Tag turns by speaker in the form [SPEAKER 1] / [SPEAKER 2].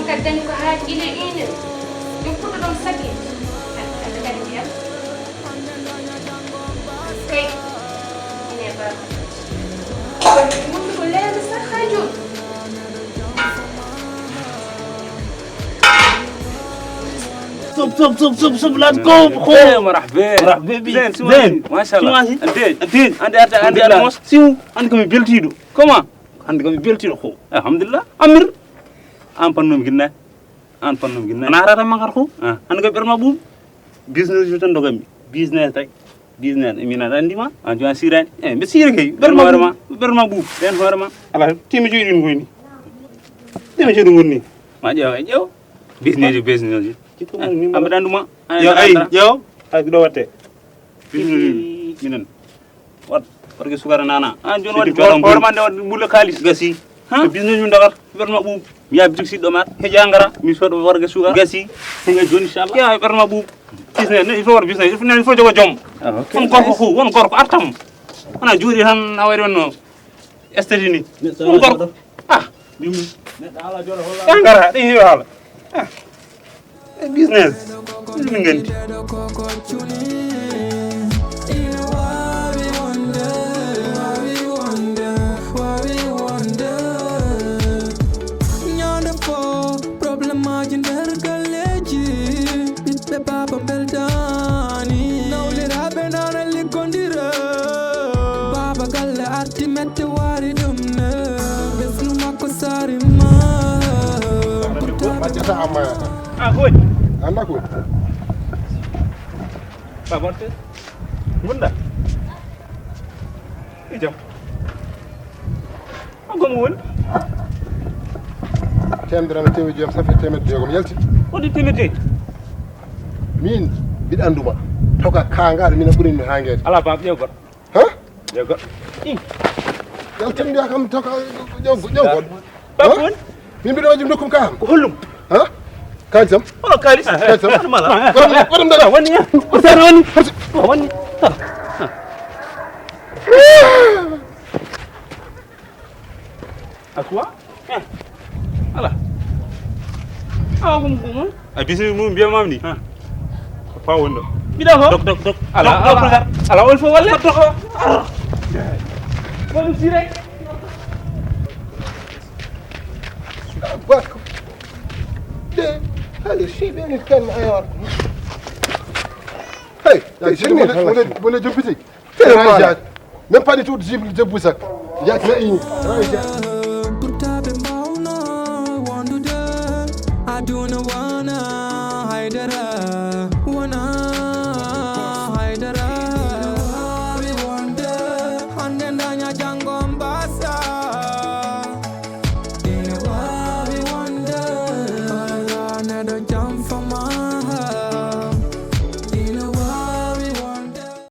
[SPEAKER 1] Kadang ko ha ini yung puto dong sakit ada kan dia okay ini apa mungkin boleh besar haju
[SPEAKER 2] صب لاتكم
[SPEAKER 3] خويا مرحبا
[SPEAKER 2] زين
[SPEAKER 3] ما شاء الله انت
[SPEAKER 2] عندي موس سيو عندكم بيلتيدو كما عندكم بيلتيدو خو الحمد لله امير an pannum ginna ana harata makar ko an ga berma bu business ju tan dogami business tay business mina andi ma an jwa siran be sire kay berma bu den horma ala timi joyi din goyni dina joyi ngonni ma jew business ji am danduma yo ay do watte business minan wat warge sugara nana an jon wadi horma de wadi bulle khalis gasi ha business ju ndagar berma bu ya bitik si domat hejangara mi sodo warga sugar gasi nga joni inshallah ya berma bu business il faut war business il faut jogo jom on korko artam ana juri tan awari wonno États-Unis on korko dimi ala jolo holla angara di hala business mi ngendi
[SPEAKER 4] Papa Beldani Nowli rabe nana likondira Baba galle arti mette wari dumne Besnu mako sari ma
[SPEAKER 5] Macam sama
[SPEAKER 2] koy
[SPEAKER 5] anda ko
[SPEAKER 2] ba borte bunda ijam ko mo won
[SPEAKER 5] temdara tewi jom safi temet jogom yalti
[SPEAKER 2] odi temete
[SPEAKER 5] min bid anduma toka kangal min burin mi hangede
[SPEAKER 2] ala bab jewgot
[SPEAKER 5] ha
[SPEAKER 2] jewgot
[SPEAKER 5] yal temdi akam toka jewgot
[SPEAKER 2] babun
[SPEAKER 5] min bido wajum dokkum kam
[SPEAKER 2] ko hollum
[SPEAKER 5] ha kansam
[SPEAKER 2] ono kalis
[SPEAKER 5] kansam
[SPEAKER 2] mala
[SPEAKER 5] waram dara
[SPEAKER 2] woni tan woni akwa ala gum abisi mum biya mamni fa wondo bida ko dok ala wol fo wala dok ko ci rek
[SPEAKER 5] باكو ده هذا الشيء بين نتكلم عيار هاي شنو ولا جبتي فين راجعت من بالي تود جيب جبوسك جات معي راجع